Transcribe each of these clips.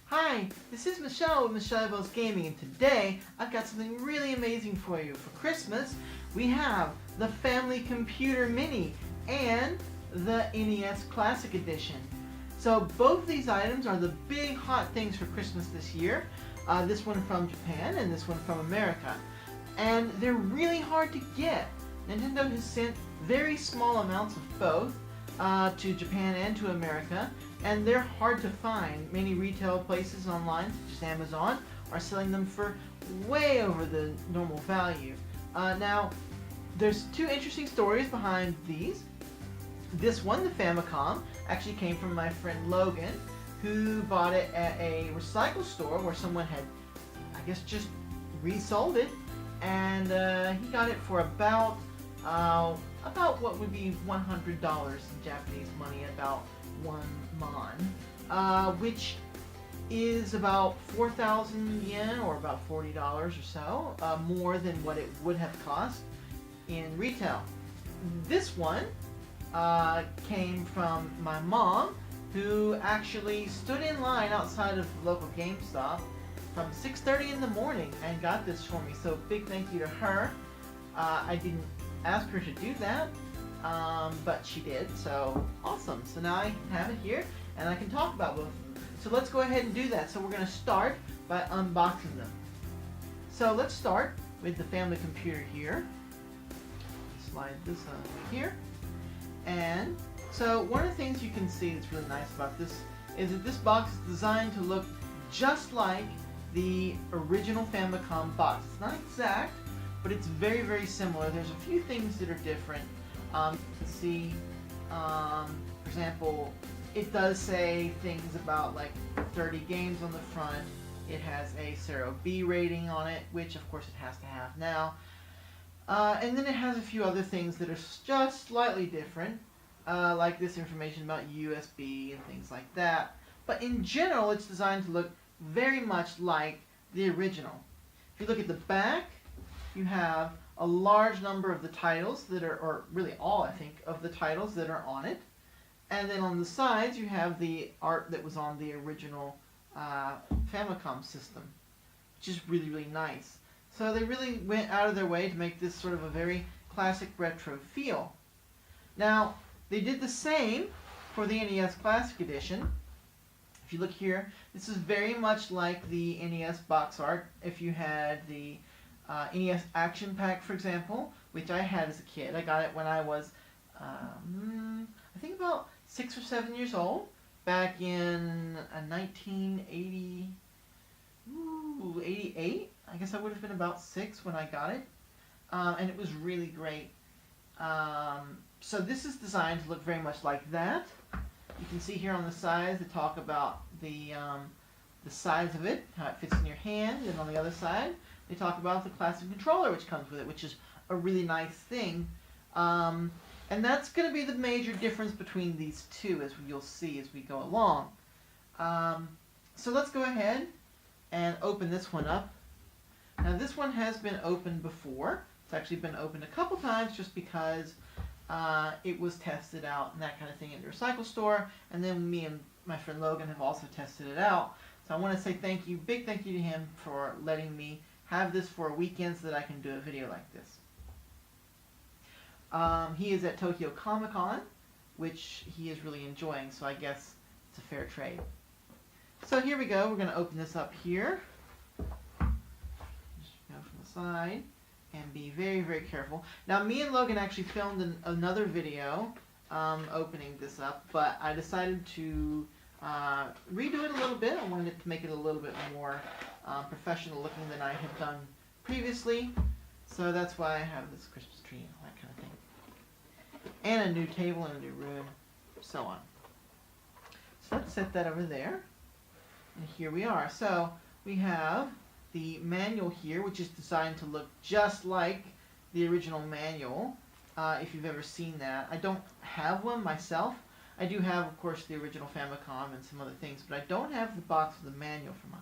Hi, this is Michelle with Michelle Bell's Gaming, and today I've got something really amazing for you. For Christmas, we have the Famicom Mini and the NES Classic Edition. So both of these items are the big hot things for Christmas this year. This one from Japan and this one from America. And they're really hard to get. Nintendo has sent very small amounts of both to Japan and to America, and they're hard to find. Many retail places online, such as Amazon, are selling them for way over the normal value. Now, there's two interesting stories behind these. This one, the Famicom, actually came from my friend Logan, who bought it at a recycle store where someone had, I guess, just resold it, and he got it for about what would be $100 in Japanese money, about 1 mon, which is about 4,000 yen, or about $40 or so, more than what it would have cost in retail. This one came from my mom, who actually stood in line outside of the local GameStop from 6:30 in the morning and got this for me. So big thank you to her. I didn't ask her to do that, but she did, so awesome. So now I have it here and I can talk about both of them. So let's go ahead and do that. So we're going to start by unboxing them. So let's start with the family computer here. Slide this over here. And so one of the things you can see that's really nice about this is that this box is designed to look just like the original Famicom box. It's not exact, but it's very, very similar. There's a few things that are different. You can see, for example, it does say things about like 30 games on the front. It has a Zero B rating on it, which of course it has to have now. And then it has a few other things that are just slightly different, like this information about USB and things like that. But in general, it's designed to look very much like the original. If you look at the back, you have a large number of the titles that are, or really all, I think, of the titles that are on it. And then on the sides, you have the art that was on the original Famicom system, which is really, really nice. So they really went out of their way to make this sort of a very classic retro feel. Now, they did the same for the NES Classic Edition. If you look here, this is very much like the NES box art. If you had the NES Action Pack, for example, which I had as a kid. I got it when I was, I think about 6 or 7 years old, back in 1980, 88. I guess I would have been about 6 when I got it, and it was really great. So this is designed to look very much like that. You can see here on the sides they talk about the size of it, how it fits in your hand, and on the other side they talk about the classic controller which comes with it, which is a really nice thing. And that's going to be the major difference between these two, as you'll see as we go along. So let's go ahead and open this one up. Now this one has been opened before. It's actually been opened a couple times just because it was tested out and that kind of thing at the recycle store, and then me and my friend Logan have also tested it out. So I want to say thank you, big thank you to him for letting me have this for a weekend so that I can do a video like this. He is at Tokyo Comic Con, which he is really enjoying, so I guess it's a fair trade. So here we go, we're going to open this up here. Just go from the side and be very, very careful. Now me and Logan actually filmed another video opening this up, but I decided to redo it a little bit. I wanted to make it a little bit more professional looking than I had done previously. So that's why I have this Christmas tree and all that kind of thing. And a new table and a new room, so on. So let's set that over there. And here we are. So we have the manual here, which is designed to look just like the original manual, if you've ever seen that. I don't have one myself. I do have, of course, the original Famicom and some other things, but I don't have the box with the manual for mine.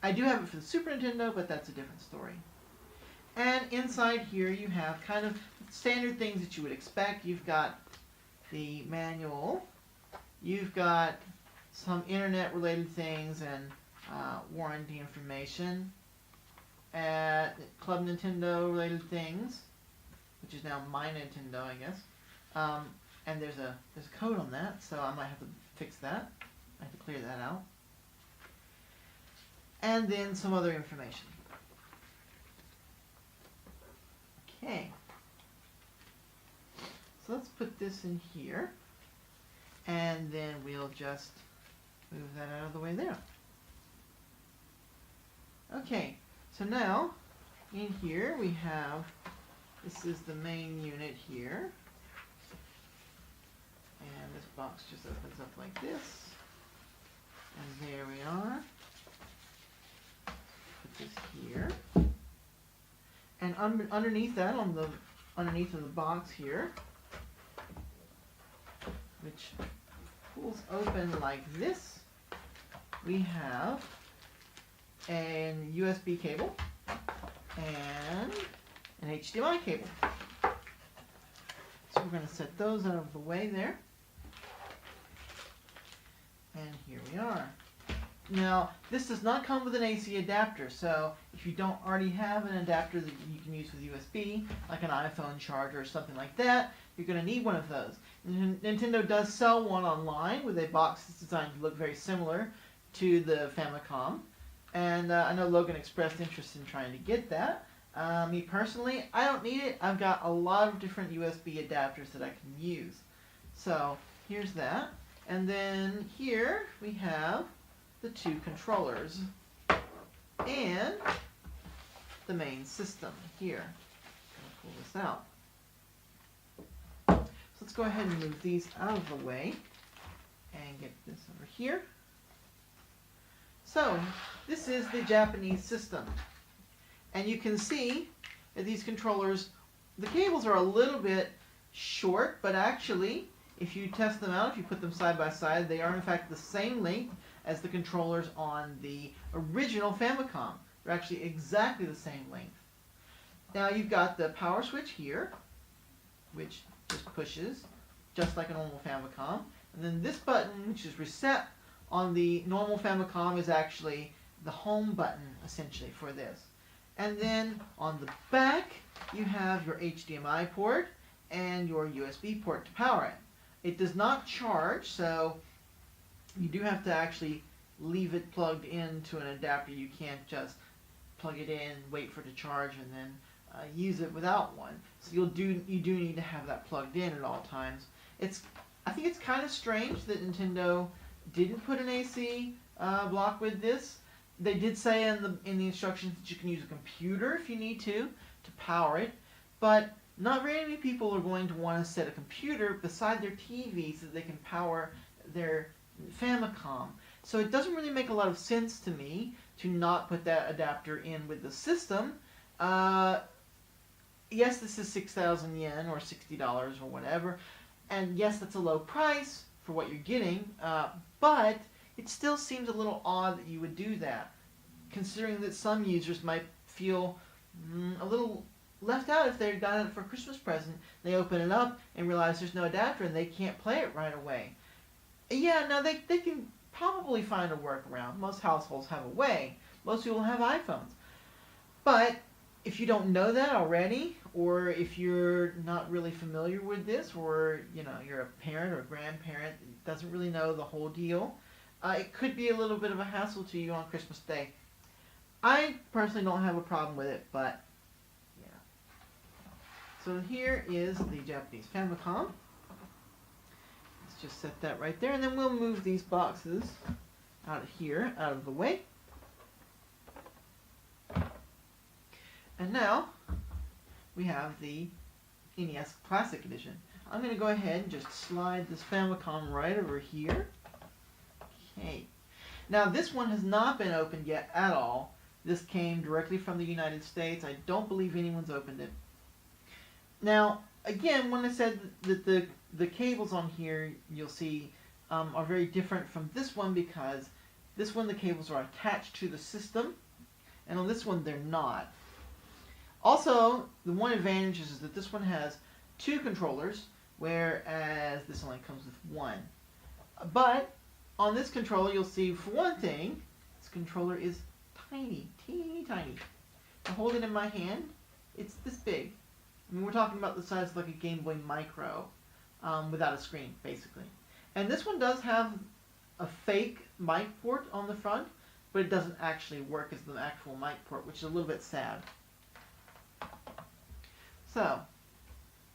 I do have it for the Super Nintendo, but that's a different story. And inside here you have kind of standard things that you would expect. You've got the manual, you've got some internet related things and warranty information, at Club Nintendo related things, which is now My Nintendo, I guess. And there's a code on that, so I might have to fix that. I have to clear that out. And then some other information. Okay. So let's put this in here, and then we'll just move that out of the way there. Okay, so now in here we have, this is the main unit here, and this box just opens up like this, and there we are. Put this here, and underneath that, underneath of the box here, which pulls open like this, we have a USB cable and an HDMI cable. So we're going to set those out of the way there. And here we are. Now, this does not come with an AC adapter, so if you don't already have an adapter that you can use with USB, like an iPhone charger or something like that, you're going to need one of those. Nintendo does sell one online with a box that's designed to look very similar to the Famicom. And I know Logan expressed interest in trying to get that. Me personally, I don't need it. I've got a lot of different USB adapters that I can use. So here's that. And then here we have the two controllers and the main system here. Pull this out. So let's go ahead and move these out of the way and get this over here. So this is the Japanese system, and you can see that these controllers, the cables are a little bit short, but actually if you test them out, if you put them side by side, they are in fact the same length as the controllers on the original Famicom. They're actually exactly the same length. Now you've got the power switch here, which just pushes just like a normal Famicom, and then this button, which is reset on the normal Famicom, is actually the home button essentially for this. And then on the back you have your HDMI port and your USB port to power it. It does not charge, so you do have to actually leave it plugged into an adapter. You can't just plug it in, wait for it to charge, and then use it without one. So you do need to have that plugged in at all times. I think it's kind of strange that Nintendo didn't put an AC block with this. They did say in the instructions that you can use a computer if you need to power it, but not very many people are going to want to set a computer beside their TV so that they can power their Famicom. So it doesn't really make a lot of sense to me to not put that adapter in with the system. Yes, this is 6,000 yen or $60 or whatever, and yes, that's a low price for what you're getting, but it still seems a little odd that you would do that, considering that some users might feel a little left out if they got it for a Christmas present. They open it up and realize there's no adapter and they can't play it right away. Yeah, now they can probably find a workaround. Most households have a way. Most people have iPhones. But if you don't know that already, or if you're not really familiar with this, or you're a parent or a grandparent that doesn't really know the whole deal, it could be a little bit of a hassle to you on Christmas Day. I personally don't have a problem with it, but yeah. So here is the Japanese Famicom. Let's just set that right there, and then we'll move these boxes out of here, out of the way. And now we have the NES Classic Edition. I'm going to go ahead and just slide this Famicom right over here. Okay. Now this one has not been opened yet at all. This came directly from the United States. I don't believe anyone's opened it. Now, again, when I said that the cables on here, you'll see, are very different from this one, because this one the cables are attached to the system, and on this one they're not. Also, the one advantage is that this one has two controllers, whereas this only comes with one. But on this controller, you'll see, for one thing, it's controller is tiny, teeny tiny. I hold it in my hand, it's this big. I mean, we're talking about the size of like a Game Boy Micro, without a screen, basically. And this one does have a fake mic port on the front, but it doesn't actually work as the actual mic port, which is a little bit sad. So,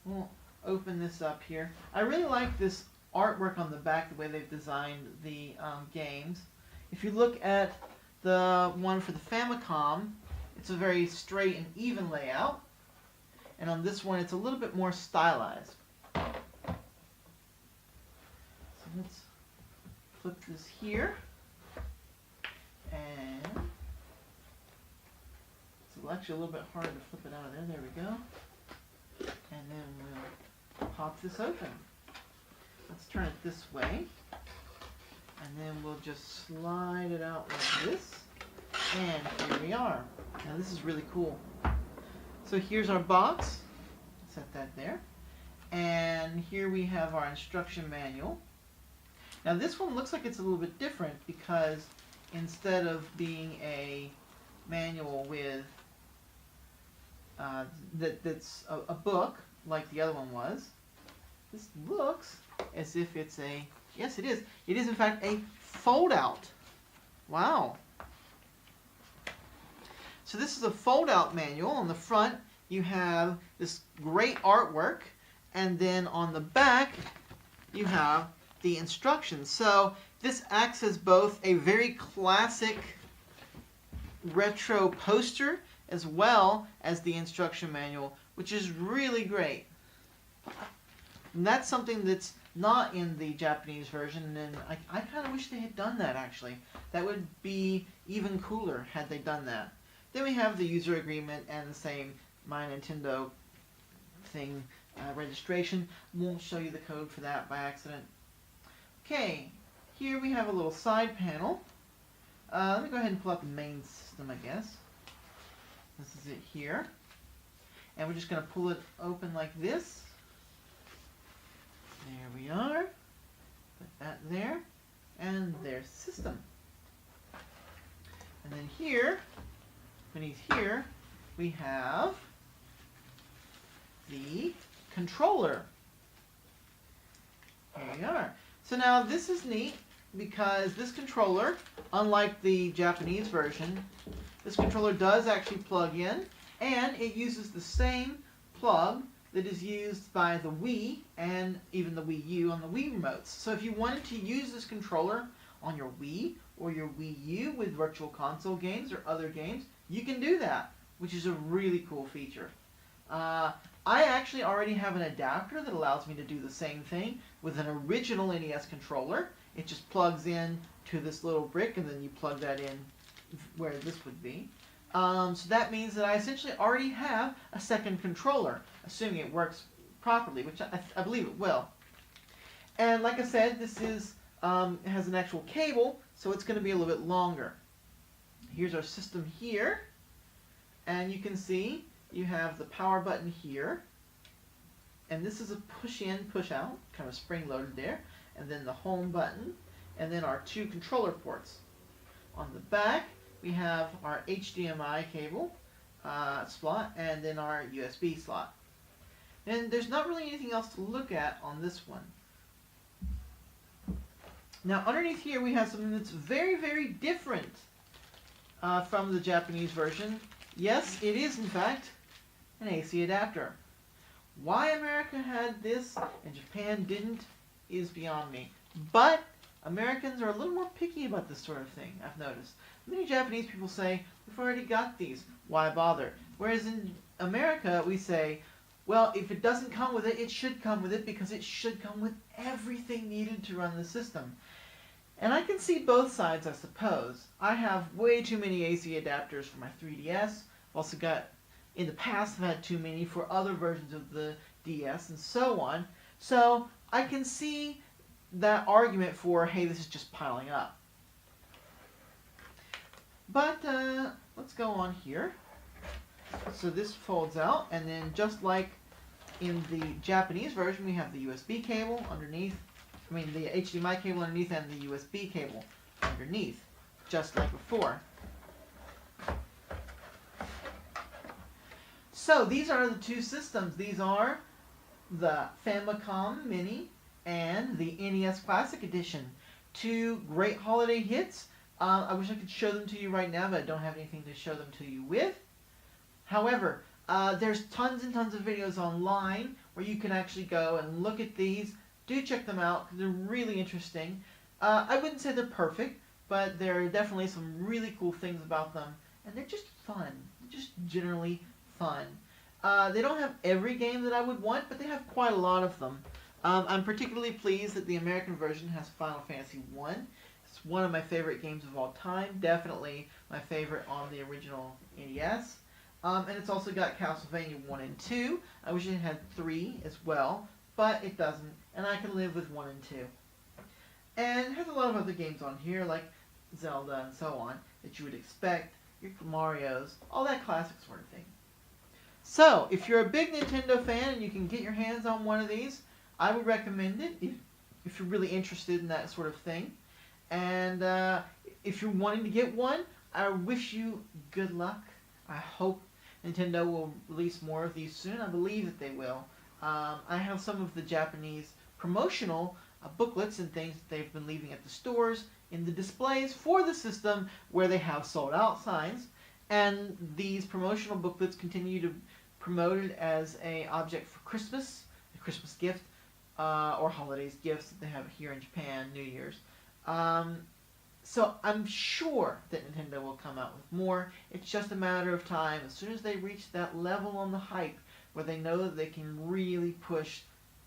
we'll open this up here. I really like this artwork on the back, the way they've designed the games. If you look at the one for the Famicom, it's a very straight and even layout. And on this one, it's a little bit more stylized. So let's flip this here. And it's actually a little bit hard to flip it out of there. There we go. And then we'll pop this open. Let's turn it this way. And then we'll just slide it out like this. And here we are. Now this is really cool. So here's our box. Set that there. And here we have our instruction manual. Now this one looks like it's a little bit different because instead of being a manual with that's a book like the other one was, this looks as if it's a, yes it is. It is in fact a fold out. Wow. So this is a fold out manual. On the front you have this great artwork, and then on the back you have the instructions. So this acts as both a very classic retro poster as well as the instruction manual, which is really great. And that's something that's not in the Japanese version, and I kind of wish they had done that actually. That would be even cooler had they done that. Then we have the user agreement and the same My Nintendo thing registration. Won't show you the code for that by accident. Okay, here we have a little side panel. Let me go ahead and pull out the main system, I guess. This is it here. And we're just going to pull it open like this. There we are. Put that there. And there's the system. And then here, beneath here, we have the controller. Here we are. So now this is neat because this controller, unlike the Japanese version, this controller does actually plug in, and it uses the same plug that is used by the Wii and even the Wii U on the Wii remotes. So if you wanted to use this controller on your Wii or your Wii U with Virtual Console games or other games, you can do that, which is a really cool feature. I actually already have an adapter that allows me to do the same thing with an original NES controller. It just plugs in to this little brick, and then you plug that in where this would be. So that means that I essentially already have a second controller, assuming it works properly, which I believe it will. And like I said, this is it has an actual cable, so it's going to be a little bit longer. Here's our system here, and you can see you have the power button here, and this is a push in, push out, kind of spring loaded there, and then the home button, and then our two controller ports. On the back we have our HDMI cable slot, and then our USB slot. And there's not really anything else to look at on this one. Now underneath here we have something that's very, very different from the Japanese version. Yes, it is in fact an AC adapter. Why America had this and Japan didn't is beyond me. But Americans are a little more picky about this sort of thing, I've noticed. Many Japanese people say, we've already got these, why bother? Whereas in America we say, well, if it doesn't come with it, it should come with it because it should come with everything needed to run the system. And I can see both sides, I suppose. I have way too many AC adapters for my 3DS. I've also got, in the past, I've had too many for other versions of the DS and so on. So I can see that argument for, hey, this is just piling up. But let's go on here. So this folds out, and then just like in the Japanese version, we have the USB cable underneath. I mean, the HDMI cable underneath and the USB cable underneath. just like before. So these are the two systems. These are the Famicom Mini and the NES Classic Edition. Two great holiday hits. I wish I could show them to you right now, but I don't have anything to show them to you with. However, there's tons and tons of videos online where you can actually go and look at these. Do check them out because they're really interesting. I wouldn't say they're perfect, but there are definitely some really cool things about them, and they're just fun. They're just generally fun. They don't have every game that I would want, but they have quite a lot of them. I'm particularly pleased that the American version has Final Fantasy 1. It's one of my favorite games of all time. Definitely my favorite on the original NES. And it's also got Castlevania 1 and 2. I wish it had 3 as well, but it doesn't. And I can live with 1 and 2. And it has a lot of other games on here, like Zelda and so on, that you would expect. Your Marios, all that classic sort of thing. So, if you're a big Nintendo fan and you can get your hands on one of these, I would recommend it if you're really interested in that sort of thing. And if you're wanting to get one, I wish you good luck. I hope Nintendo will release more of these soon. I believe that they will. I have some of the Japanese promotional booklets and things that they've been leaving at the stores in the displays for the system where they have sold out signs. And these promotional booklets continue to promote it as an object for Christmas, a Christmas gift, or holidays gifts that they have here in Japan, New Year's. So I'm sure that Nintendo will come out with more. It's just a matter of time. As soon as they reach that level on the hype where they know that they can really push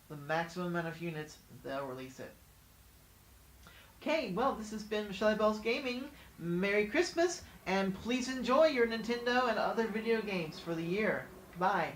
the maximum amount of units, they'll release it. Okay, well, this has been Michelle Bell's Gaming. Merry Christmas, and please enjoy your Nintendo and other video games for the year. Bye.